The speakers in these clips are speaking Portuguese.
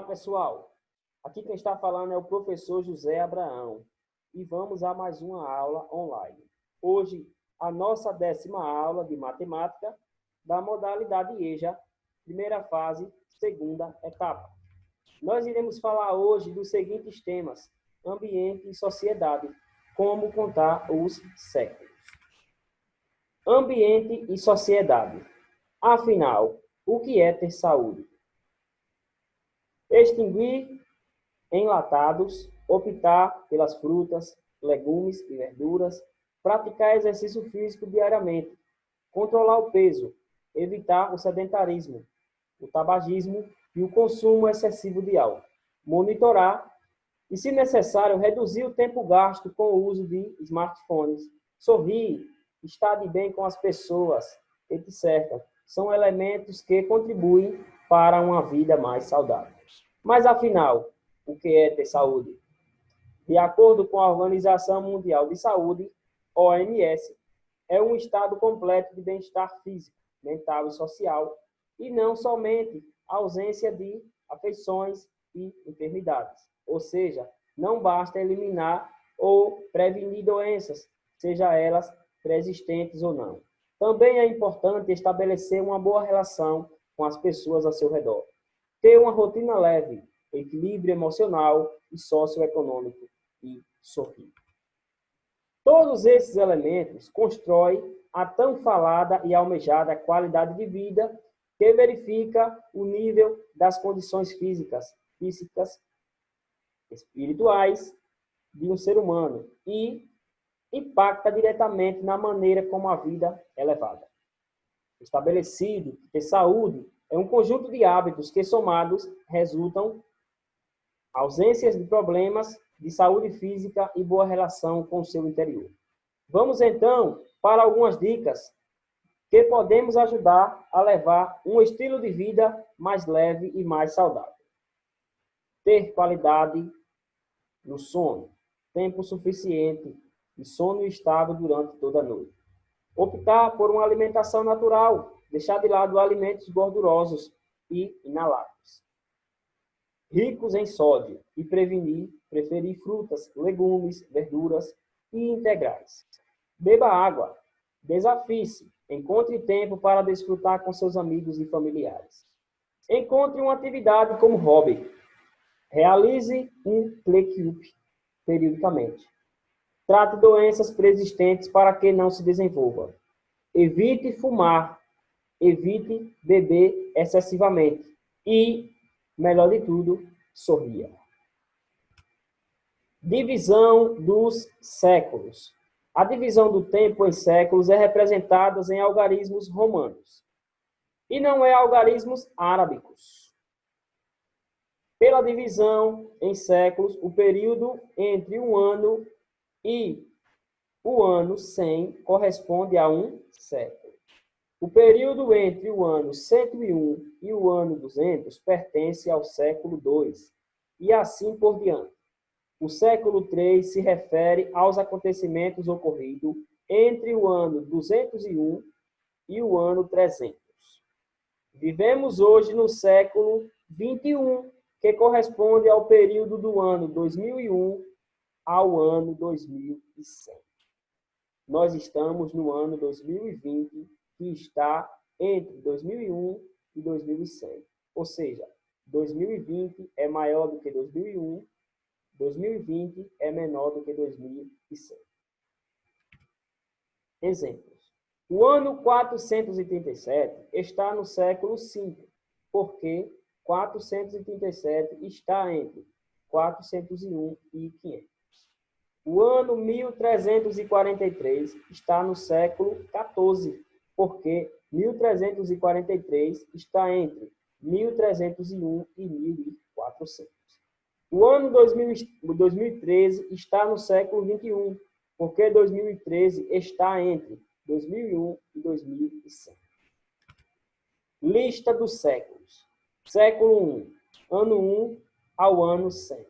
pessoal. Aqui quem está falando é o professor José Abraão e vamos a mais uma aula online. Hoje, a nossa 10ª aula de matemática da modalidade EJA, primeira fase, segunda etapa. Nós iremos falar hoje dos seguintes temas: ambiente e sociedade, como contar os séculos. Ambiente e sociedade. Afinal, o que é ter saúde? Extinguir enlatados, optar pelas frutas, legumes e verduras, praticar exercício físico diariamente, controlar o peso, evitar o sedentarismo, o tabagismo e o consumo excessivo de álcool, monitorar e, se necessário, reduzir o tempo gasto com o uso de smartphones, sorrir, estar de bem com as pessoas, etc. São elementos que contribuem para uma vida mais saudável. Mas, afinal, o que é ter saúde? De acordo com a Organização Mundial de Saúde, OMS, é um estado completo de bem-estar físico, mental e social, e não somente a ausência de afeições e enfermidades. Ou seja, não basta eliminar ou prevenir doenças, seja elas pré-existentes ou não. Também é importante estabelecer uma boa relação com as pessoas ao seu redor. Ter uma rotina leve, equilíbrio emocional e socioeconômico e sorrir. Todos esses elementos constroem a tão falada e almejada qualidade de vida que verifica o nível das condições físicas, espirituais de um ser humano e impacta diretamente na maneira como a vida é levada. Estabelecido que ter saúde é um conjunto de hábitos que, somados, resultam ausências de problemas de saúde física e boa relação com o seu interior. Vamos, então, para algumas dicas que podemos ajudar a levar um estilo de vida mais leve e mais saudável. Ter qualidade no sono, tempo suficiente e sono estável durante toda a noite. Optar por uma alimentação natural, deixar de lado alimentos gordurosos e inaláveis, ricos em sódio, e preferir frutas, legumes, verduras e integrais. Beba água, desafie-se, encontre tempo para desfrutar com seus amigos e familiares. Encontre uma atividade como hobby. Realize um play-up periodicamente. Trate doenças preexistentes para que não se desenvolvam. Evite fumar. Evite beber excessivamente. E, melhor de tudo, sorria. Divisão dos séculos. A divisão do tempo em séculos é representada em algarismos romanos. E não é algarismos árabicos. Pela divisão em séculos, o período entre um ano e o ano 100 corresponde a um século. O período entre o ano 101 e o ano 200 pertence ao século 2, e assim por diante. O século 3 se refere aos acontecimentos ocorridos entre o ano 201 e o ano 300. Vivemos hoje no século 21, que corresponde ao período do ano 2001 ao ano 2100. Nós estamos no ano 2020, que está entre 2001 e 2100. Ou seja, 2020 é maior do que 2001, 2020 é menor do que 2100. Exemplos. O ano 437 está no século 5, porque 437 está entre 401 e 500. O ano 1343 está no século 14, porque 1343 está entre 1301 e 1400. O ano 2013 está no século 21, porque 2013 está entre 2001 e 2100. Lista dos séculos. Século 1, ano 1 ao ano 100.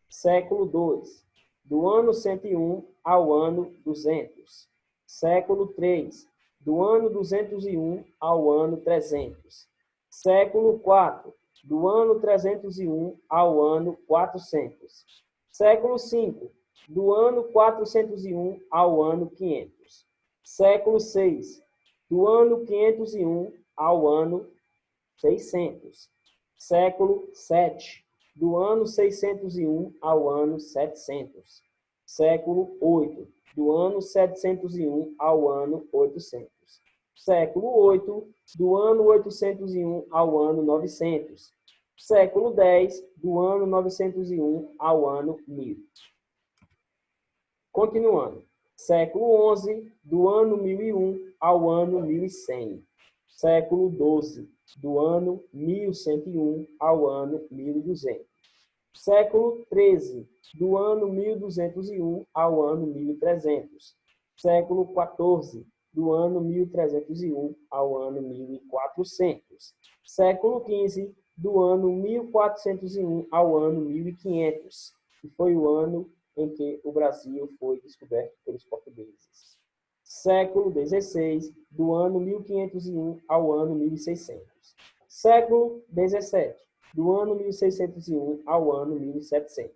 Século 2, do ano 101 ao ano 200. Século 3, do ano 201 ao ano 300. Século 4, do ano 301 ao ano 400. Século V, do ano 401 ao ano 500. Século VI, do ano 501 ao ano 600. Século VII, do ano 601 ao ano 700. Século VIII, do ano 701 ao ano 800. Século VIII, do ano 801 ao ano 900. Século X, do ano 901 ao ano 1000. Continuando. Século XI, do ano 1001 ao ano 1100. Século XII, do ano 1101 ao ano 1200. Século XIII, do ano 1201 ao ano 1300. Século XIV, do ano 1301 ao ano 1400. Século XV, do ano 1401 ao ano 1500, que foi o ano em que o Brasil foi descoberto pelos portugueses. Século XVI, do ano 1501 ao ano 1600. Século XVII, do ano 1601 ao ano 1700.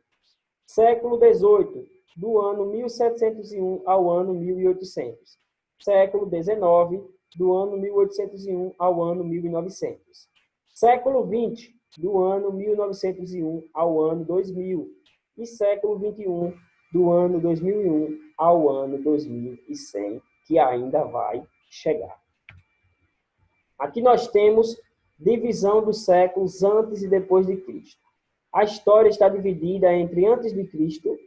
Século XVIII, do ano 1701 ao ano 1800. Século XIX, do ano 1801 ao ano 1900. Século XX, do ano 1901 ao ano 2000. E século XXI, do ano 2001 ao ano 2100, que ainda vai chegar. Aqui nós temos divisão dos séculos antes e depois de Cristo. A história está dividida entre antes de Cristo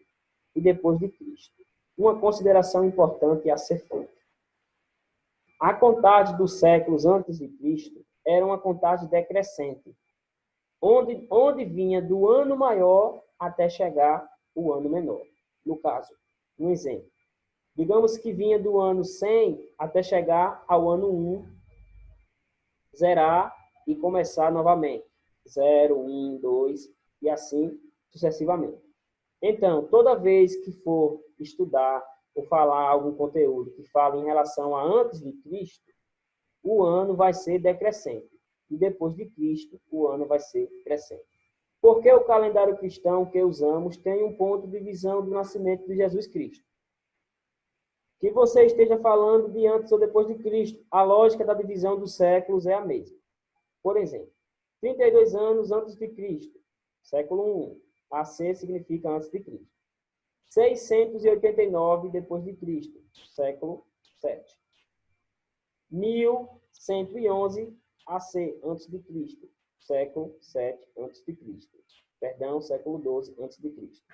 e depois de Cristo. Uma consideração importante a ser feita. A contagem dos séculos antes de Cristo era uma contagem decrescente, onde vinha do ano maior até chegar o ano menor. No caso, um exemplo. Digamos que vinha do ano 100 até chegar ao ano 1, zerar e começar novamente. 0, 1, 2 e assim sucessivamente. Então, toda vez que for estudar ou falar algum conteúdo que fala em relação a antes de Cristo, o ano vai ser decrescente. E depois de Cristo, o ano vai ser crescente. Porque o calendário cristão que usamos tem um ponto de visão do nascimento de Jesus Cristo. Que você esteja falando de antes ou depois de Cristo, a lógica da divisão dos séculos é a mesma. Por exemplo, 32 anos antes de Cristo, século I, AC significa antes de Cristo. 689 depois de Cristo, século VII. 1111 AC, antes de Cristo, século VII antes de Cristo. Perdão, século XII antes de Cristo.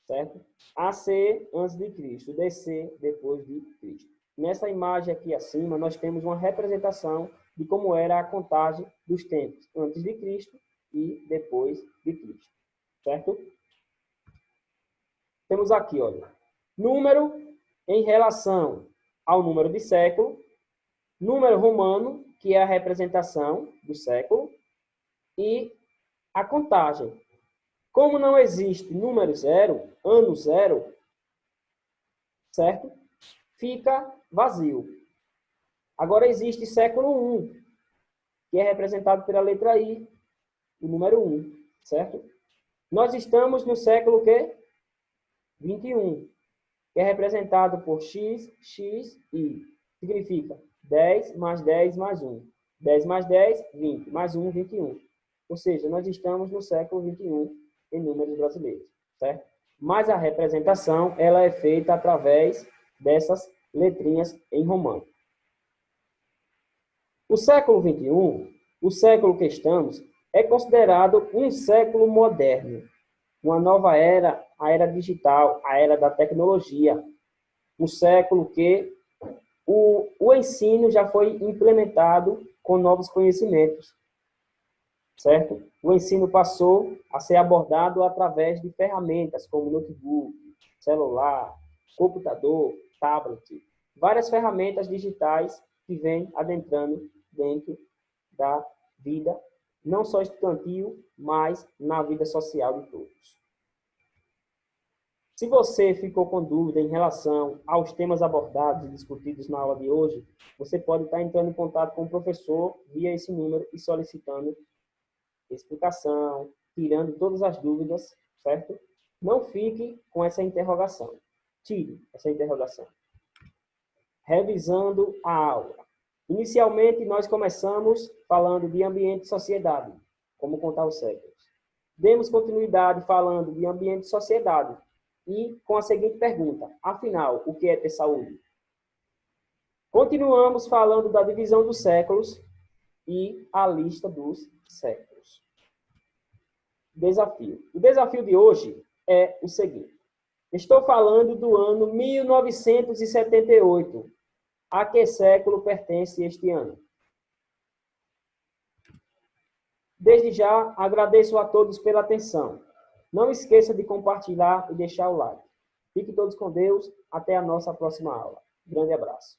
Certo? AC antes de Cristo, DC depois de Cristo. Nessa imagem aqui acima, nós temos uma representação de como era a contagem dos tempos antes de Cristo e depois de Cristo. Certo? Temos aqui, olha, número em relação ao número de século, número romano, que é a representação do século, e a contagem. Como não existe número zero, ano zero, certo? Fica vazio. Agora existe século I, que é representado pela letra I, o número 1, certo? Nós estamos no século quê? 21, que é representado por X, X, I. Significa 10 mais 10 mais 1. 10 mais 10, 20. Mais 1, 21. Ou seja, nós estamos no século 21 em números brasileiros, certo? Mas a representação, ela é feita através dessas letrinhas em romano. O século 21, o século que estamos, é considerado um século moderno. Uma nova era, a era digital, a era da tecnologia. Um século que o ensino já foi implementado com novos conhecimentos, certo? O ensino passou a ser abordado através de ferramentas como notebook, celular, computador, tablet, várias ferramentas digitais que vêm adentrando dentro da vida, não só estudantil, mas na vida social de todos. Se você ficou com dúvida em relação aos temas abordados e discutidos na aula de hoje, você pode estar entrando em contato com o professor via esse número e solicitando explicação, tirando todas as dúvidas, certo? Não fique com essa interrogação. Tire essa interrogação. Revisando a aula. Inicialmente, nós começamos falando de ambiente e sociedade, como contar os séculos. Demos continuidade falando de ambiente e sociedade e com a seguinte pergunta: afinal, o que é ter saúde? Continuamos falando da divisão dos séculos e a lista dos séculos. Desafio. O desafio de hoje é o seguinte. Estou falando do ano 1978. A que século pertence este ano? Desde já, agradeço a todos pela atenção. Não esqueça de compartilhar e deixar o like. Fiquem todos com Deus. Até a nossa próxima aula. Grande abraço.